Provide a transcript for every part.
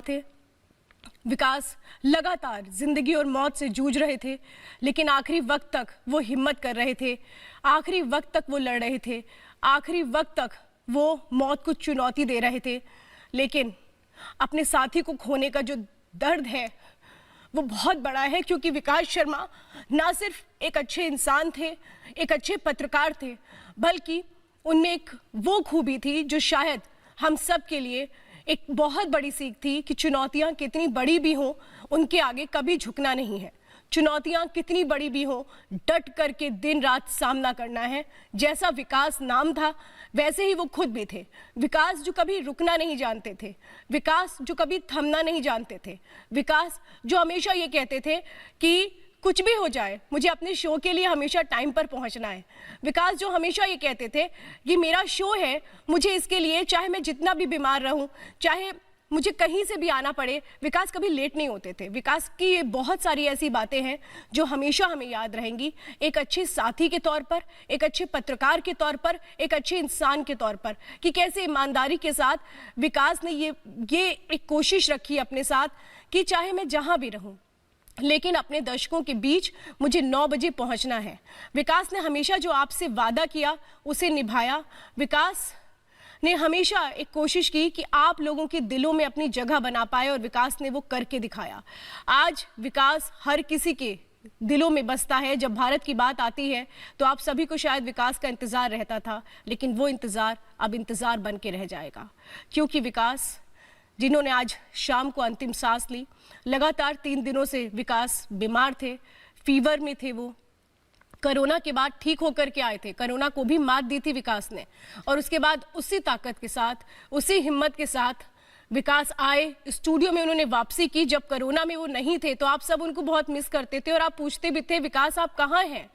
थे। विकास लगातार जिंदगी और मौत से जूझ रहे थे, लेकिन आखिरी वक्त तक वो हिम्मत कर रहे थे, आखिरी वक्त तक वो लड़ रहे थे, आखिरी वक्त तक वो मौत को चुनौती दे रहे थे। लेकिन अपने साथी को खोने का जो दर्द है वो बहुत बड़ा है, क्योंकि विकास शर्मा ना सिर्फ एक अच्छे इंसान थे, एक अच्छे पत्रकार थे, बल्कि उनमें एक वो खूबी थी जो शायद हम सब के लिए एक बहुत बड़ी सीख थी कि चुनौतियां कितनी बड़ी भी हों, उनके आगे कभी झुकना नहीं है। चुनौतियां कितनी बड़ी भी हों, डट करके दिन रात सामना करना है। जैसा विकास नाम था वैसे ही वो खुद भी थे। विकास जो कभी रुकना नहीं जानते थे, विकास जो कभी थमना नहीं जानते थे, विकास जो हमेशा ये कहते थे कि कुछ भी हो जाए मुझे अपने शो के लिए हमेशा टाइम पर पहुंचना है। विकास जो हमेशा ये कहते थे कि मेरा शो है, मुझे इसके लिए चाहे मैं जितना भी बीमार रहूं, चाहे मुझे कहीं से भी आना पड़े, विकास कभी लेट नहीं होते थे। विकास की ये बहुत सारी ऐसी बातें हैं जो हमेशा हमें याद रहेंगी, एक अच्छे साथी के तौर पर, एक अच्छे पत्रकार के तौर पर, एक अच्छे इंसान के तौर पर, कि कैसे ईमानदारी के साथ विकास ने ये एक कोशिश रखी अपने साथ कि चाहे मैं जहां भी रहूं, लेकिन अपने दर्शकों के बीच मुझे 9 बजे पहुंचना है। विकास ने हमेशा जो आपसे वादा किया उसे निभाया। विकास ने हमेशा एक कोशिश की कि आप लोगों के दिलों में अपनी जगह बना पाए, और विकास ने वो करके दिखाया। आज विकास हर किसी के दिलों में बसता है। जब भारत की बात आती है तो आप सभी को शायद विकास का इंतजार रहता था, लेकिन वो इंतजार अब इंतजार बन के रह जाएगा, क्योंकि विकास जिन्होंने आज शाम को अंतिम सांस ली, लगातार 3 दिनों से विकास बीमार थे, फीवर में थे। वो कोरोना के बाद ठीक होकर के आए थे, कोरोना को भी मात दी थी विकास ने, और उसके बाद उसी ताकत के साथ, उसी हिम्मत के साथ विकास आए। स्टूडियो में उन्होंने वापसी की। जब कोरोना में वो नहीं थे तो आप सब उनको बहुत मिस करते थे और आप पूछते भी थे विकास आप कहाँ हैं।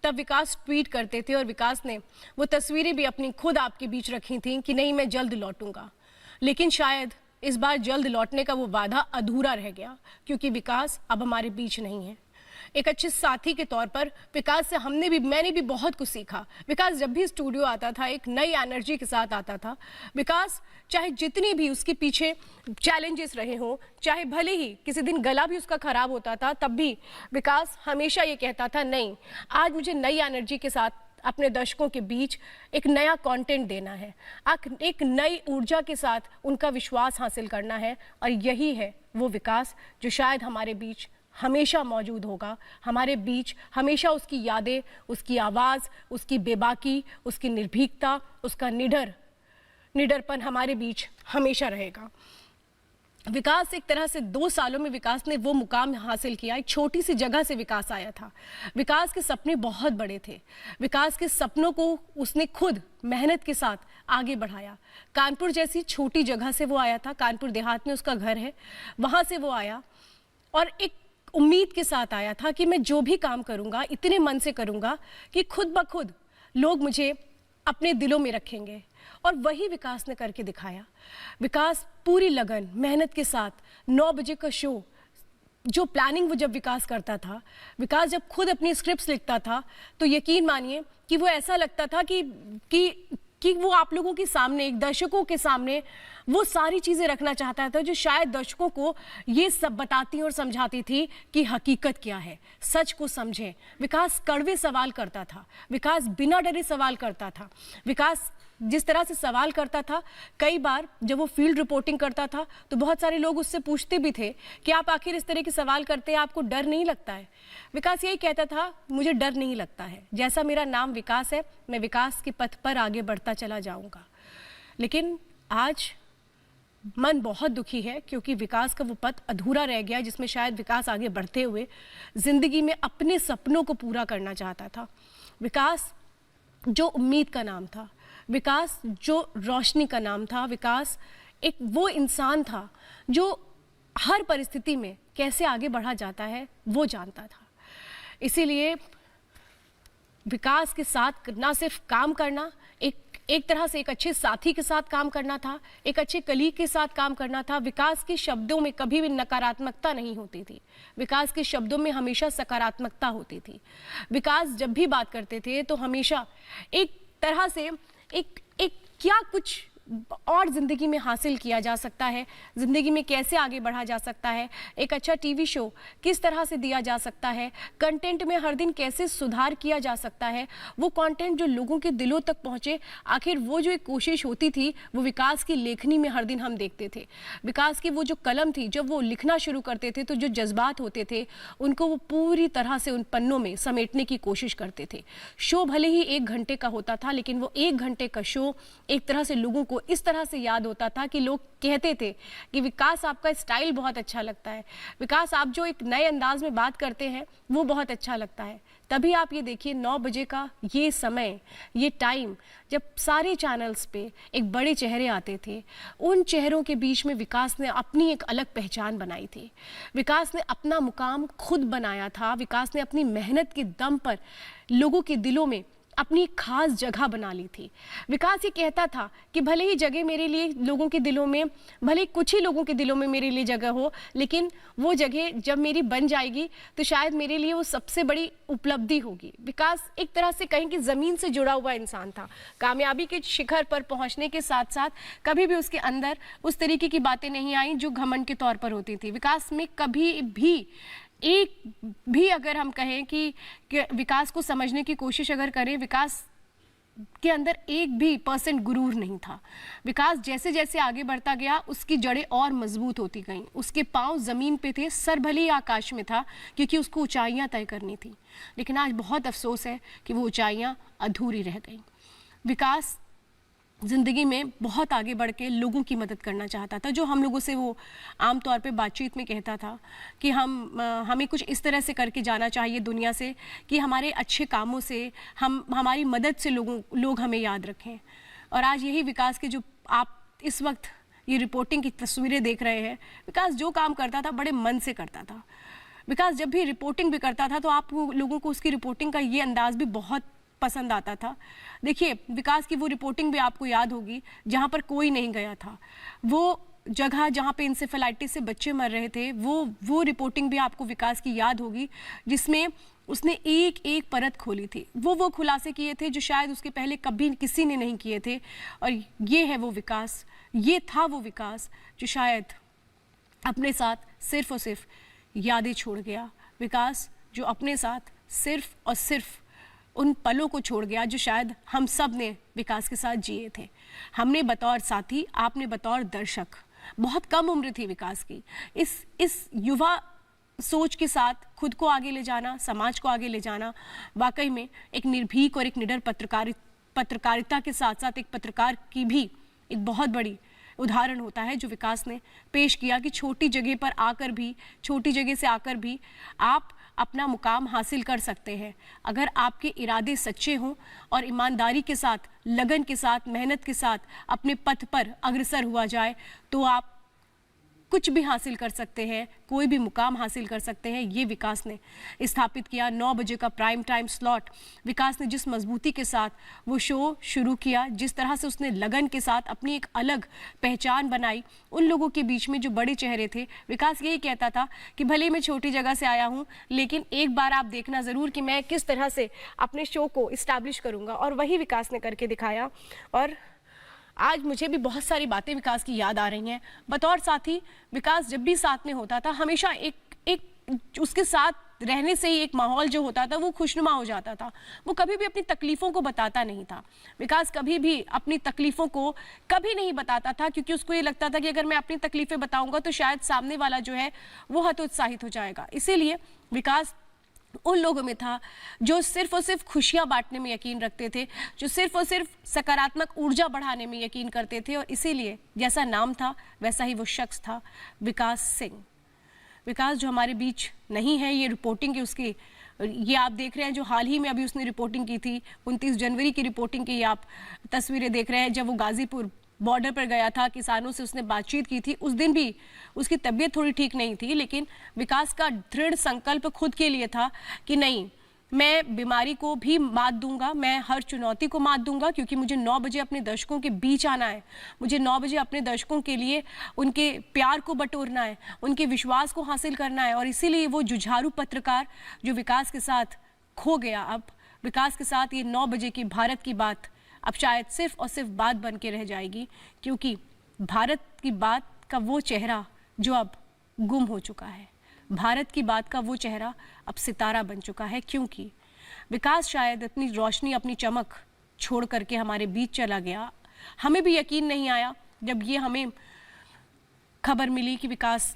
तब विकास ट्वीट करते थे, और विकास ने वो तस्वीरें भी अपनी खुद आपके बीच रखी थी कि नहीं मैं जल्द लौटूंगा। लेकिन शायद इस बार जल्द लौटने का वो वादा अधूरा रह गया, क्योंकि विकास अब हमारे बीच नहीं है। एक अच्छे साथी के तौर पर विकास से मैंने भी बहुत कुछ सीखा। विकास जब भी स्टूडियो आता था एक नई एनर्जी के साथ आता था। विकास चाहे जितनी भी उसके पीछे चैलेंजेस रहे हों, चाहे भले ही किसी दिन गला भी उसका खराब होता था, तब भी विकास हमेशा ये कहता था नहीं, आज मुझे नई एनर्जी के साथ अपने दर्शकों के बीच एक नया कंटेंट देना है, एक नई ऊर्जा के साथ उनका विश्वास हासिल करना है। और यही है वो विकास जो शायद हमारे बीच हमेशा मौजूद होगा। हमारे बीच हमेशा उसकी यादें, उसकी आवाज़, उसकी बेबाकी, उसकी निर्भीकता, उसका निडरपन हमारे बीच हमेशा रहेगा। विकास एक तरह से 2 सालों में विकास ने वो मुकाम हासिल किया। एक छोटी सी जगह से विकास आया था। विकास के सपने बहुत बड़े थे। विकास के सपनों को उसने खुद मेहनत के साथ आगे बढ़ाया। कानपुर जैसी छोटी जगह से वो आया था, कानपुर देहात में उसका घर है, वहाँ से वो आया और एक उम्मीद के साथ आया था कि मैं जो भी काम करूँगा इतने मन से करूँगा कि खुद ब खुद लोग मुझे अपने दिलों में रखेंगे, और वही विकास ने करके दिखाया। विकास पूरी लगन मेहनत के साथ 9 बजे का शो, जो प्लानिंग वो जब विकास करता था, विकास जब खुद अपनी स्क्रिप्ट्स लिखता था, तो यकीन मानिए कि वो ऐसा लगता था कि वो आप लोगों के सामने, एक दर्शकों के सामने वो सारी चीज़ें रखना चाहता था जो शायद दर्शकों को ये सब बताती और समझाती थी कि हकीकत क्या है, सच को समझें। विकास कड़वे सवाल करता था, विकास बिना डरे सवाल करता था। विकास जिस तरह से सवाल करता था, कई बार जब वो फील्ड रिपोर्टिंग करता था तो बहुत सारे लोग उससे पूछते भी थे कि आप आखिर इस तरह के सवाल करते हैं, आपको डर नहीं लगता है? विकास यही कहता था, मुझे डर नहीं लगता है, जैसा मेरा नाम विकास है, मैं विकास के पथ पर आगे बढ़ता चला जाऊंगा। लेकिन आज मन बहुत दुखी है, क्योंकि विकास का वो पथ अधूरा रह गया जिसमें शायद विकास आगे बढ़ते हुए जिंदगी में अपने सपनों को पूरा करना चाहता था। विकास जो उम्मीद का नाम था, विकास जो रोशनी का नाम था, विकास एक वो इंसान था जो हर परिस्थिति में कैसे आगे बढ़ा जाता है वो जानता था। इसीलिए विकास के साथ ना सिर्फ काम करना, एक तरह से एक अच्छे साथी के साथ काम करना था, एक अच्छे कलीग के साथ काम करना था। विकास के शब्दों में कभी भी नकारात्मकता नहीं होती थी, विकास के शब्दों में हमेशा सकारात्मकता होती थी। विकास जब भी बात करते थे तो हमेशा एक तरह से एक क्या कुछ और ज़िंदगी में हासिल किया जा सकता है, ज़िंदगी में कैसे आगे बढ़ा जा सकता है, एक अच्छा टीवी शो किस तरह से दिया जा सकता है, कंटेंट में हर दिन कैसे सुधार किया जा सकता है, वो कंटेंट जो लोगों के दिलों तक पहुँचे। आखिर वो जो एक कोशिश होती थी वो विकास की लेखनी में हर दिन हम देखते थे। विकास की वो जो कलम थी, जब वो लिखना शुरू करते थे तो जो जज्बात होते थे उनको वो पूरी तरह से उन पन्नों में समेटने की कोशिश करते थे। शो भले ही 1 घंटे का होता था, लेकिन वो 1 घंटे का शो एक तरह से लोगों को इस तरह से याद होता था कि लोग कहते थे कि विकास आपका स्टाइल बहुत अच्छा लगता है, विकास आप जो एक नए अंदाज में बात करते हैं वो बहुत अच्छा लगता है। तभी आप ये देखिए 9 बजे का ये समय, ये टाइम, जब सारे चैनल्स पे एक बड़े चेहरे आते थे, उन चेहरों के बीच में विकास ने अपनी एक अलग पहचान बनाई थी। विकास ने अपना मुकाम खुद बनाया था। विकास ने अपनी मेहनत के दम पर लोगों के दिलों में अपनी खास जगह बना ली थी। विकास ये कहता था कि भले ही जगह मेरे लिए लोगों के दिलों में, भले कुछ ही लोगों के दिलों में मेरे लिए जगह हो, लेकिन वो जगह जब मेरी बन जाएगी तो शायद मेरे लिए वो सबसे बड़ी उपलब्धि होगी। विकास एक तरह से कहें कि ज़मीन से जुड़ा हुआ इंसान था। कामयाबी के शिखर पर पहुंचने के साथ साथ कभी भी उसके अंदर उस तरीके की बातें नहीं आई जो घमंड के तौर पर होती थी। विकास में कभी भी एक भी, अगर हम कहें कि विकास को समझने की कोशिश अगर करें, विकास के अंदर 1% गुरूर नहीं था। विकास जैसे जैसे आगे बढ़ता गया उसकी जड़ें और मजबूत होती गईं। उसके पांव ज़मीन पे थे, सर भले ही आकाश में था, क्योंकि उसको ऊंचाइयां तय करनी थी। लेकिन आज बहुत अफसोस है कि वो ऊंचाइयां अधूरी रह गईं। विकास ज़िंदगी में बहुत आगे बढ़ के लोगों की मदद करना चाहता था। जो हम लोगों से वो आम तौर पे बातचीत में कहता था कि हमें कुछ इस तरह से करके जाना चाहिए दुनिया से कि हमारे अच्छे कामों से, हमारी मदद से लोग हमें याद रखें। और आज यही विकास के, जो आप इस वक्त ये रिपोर्टिंग की तस्वीरें देख रहे हैं, विकास जो काम करता था बड़े मन से करता था। विकास जब भी रिपोर्टिंग भी करता था तो आप लोगों को उसकी रिपोर्टिंग का ये अंदाज़ भी बहुत पसंद आता था। देखिए, विकास की वो रिपोर्टिंग भी आपको याद होगी जहाँ पर कोई नहीं गया था, वो जगह जहाँ पे इंसेफेलाइटिस से बच्चे मर रहे थे, वो रिपोर्टिंग भी आपको विकास की याद होगी, जिसमें उसने एक एक परत खोली थी। वो खुलासे किए थे जो शायद उसके पहले कभी किसी ने नहीं किए थे। और ये है वो विकास, ये था वो विकास जो शायद अपने साथ सिर्फ और सिर्फ यादें छोड़ गया। विकास जो अपने साथ सिर्फ और सिर्फ उन पलों को छोड़ गया जो शायद हम सब ने विकास के साथ जिए थे। हमने बतौर साथी, आपने बतौर दर्शक। बहुत कम उम्र थी विकास की। इस युवा सोच के साथ खुद को आगे ले जाना, समाज को आगे ले जाना, वाकई में एक निर्भीक और एक निडर पत्रकारिता के साथ साथ एक पत्रकार की भी एक बहुत बड़ी उदाहरण होता है जो विकास ने पेश किया कि छोटी जगह पर आकर भी, छोटी जगह से आकर भी आप अपना मुकाम हासिल कर सकते हैं। अगर आपके इरादे सच्चे हों और ईमानदारी के साथ, लगन के साथ, मेहनत के साथ अपने पथ पर अग्रसर हुआ जाए तो आप कुछ भी हासिल कर सकते हैं, कोई भी मुकाम हासिल कर सकते हैं। ये विकास ने स्थापित किया। 9 बजे का प्राइम टाइम स्लॉट, विकास ने जिस मजबूती के साथ वो शो शुरू किया, जिस तरह से उसने लगन के साथ अपनी एक अलग पहचान बनाई उन लोगों के बीच में जो बड़े चेहरे थे। विकास यही कहता था कि भले मैं छोटी जगह से आया हूँ, लेकिन एक बार आप देखना ज़रूर कि मैं किस तरह से अपने शो को इस्टेब्लिश करूँगा। और वही विकास ने करके दिखाया। और आज मुझे भी बहुत सारी बातें विकास की याद आ रही हैं। बतौर साथी विकास जब भी साथ में होता था, हमेशा एक उसके साथ रहने से ही एक माहौल जो होता था वो खुशनुमा हो जाता था। वो कभी भी अपनी तकलीफ़ों को बताता नहीं था। विकास कभी भी अपनी तकलीफ़ों को कभी नहीं बताता था, क्योंकि उसको ये लगता था कि अगर मैं अपनी तकलीफ़ें बताऊंगा तो शायद सामने वाला जो है वो हतोत्साहित हो जाएगा। इसीलिए विकास उन लोगों में था जो सिर्फ और सिर्फ खुशियां बांटने में यकीन रखते थे, जो सिर्फ और सिर्फ सकारात्मक ऊर्जा बढ़ाने में यकीन करते थे। और इसीलिए जैसा नाम था वैसा ही वो शख्स था, विकास सिंह। विकास जो हमारे बीच नहीं है, ये रिपोर्टिंग की उसकी, ये आप देख रहे हैं जो हाल ही में अभी उसने रिपोर्टिंग की थी, 29 जनवरी की रिपोर्टिंग की आप तस्वीरें देख रहे हैं, जब वो गाजीपुर बॉर्डर पर गया था, किसानों से उसने बातचीत की थी। उस दिन भी उसकी तबीयत थोड़ी ठीक नहीं थी, लेकिन विकास का दृढ़ संकल्प खुद के लिए था कि नहीं, मैं बीमारी को भी मात दूंगा, मैं हर चुनौती को मात दूंगा, क्योंकि मुझे 9 बजे अपने दर्शकों के बीच आना है। मुझे 9 बजे अपने दर्शकों के लिए उनके प्यार को बटोरना है, उनके विश्वास को हासिल करना है। और इसीलिए वो जुझारू पत्रकार जो विकास के साथ खो गया, अब विकास के साथ ये 9 बजे की भारत की बात अब शायद सिर्फ और सिर्फ बात बन के रह जाएगी, क्योंकि भारत की बात का वो चेहरा जो अब गुम हो चुका है, भारत की बात का वो चेहरा अब सितारा बन चुका है, क्योंकि विकास शायद अपनी रोशनी, अपनी चमक छोड़ करके हमारे बीच चला गया। हमें भी यकीन नहीं आया जब ये हमें खबर मिली कि विकास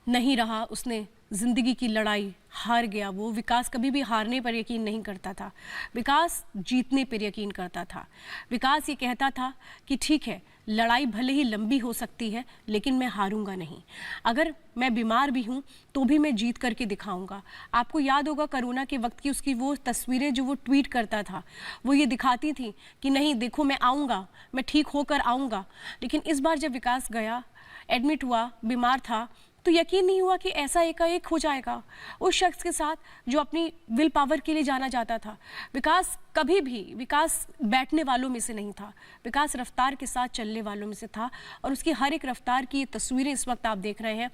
नहीं रहा, उसने ज़िंदगी की लड़ाई हार गया। वो विकास कभी भी हारने पर यकीन नहीं करता था, विकास जीतने पर यकीन करता था। विकास ये कहता था कि ठीक है, लड़ाई भले ही लंबी हो सकती है लेकिन मैं हारूंगा नहीं। अगर मैं बीमार भी हूँ तो भी मैं जीत करके दिखाऊंगा। आपको याद होगा कोरोना के वक्त की उसकी वो तस्वीरें जो वो ट्वीट करता था, वो ये दिखाती थी कि नहीं देखो मैं आऊँगा, मैं ठीक होकर आऊँगा। लेकिन इस बार जब विकास गया, एडमिट हुआ, बीमार था, तो यकीन नहीं हुआ कि ऐसा एकाएक हो जाएगा उस शख्स के साथ जो अपनी विल पावर के लिए जाना जाता था। विकास कभी भी, विकास बैठने वालों में से नहीं था, विकास रफ्तार के साथ चलने वालों में से था। और उसकी हर एक रफ्तार की ये तस्वीरें इस वक्त आप देख रहे हैं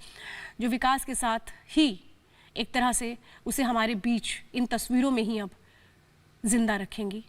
जो विकास के साथ ही एक तरह से उसे हमारे बीच इन तस्वीरों में ही अब जिंदा रखेंगी।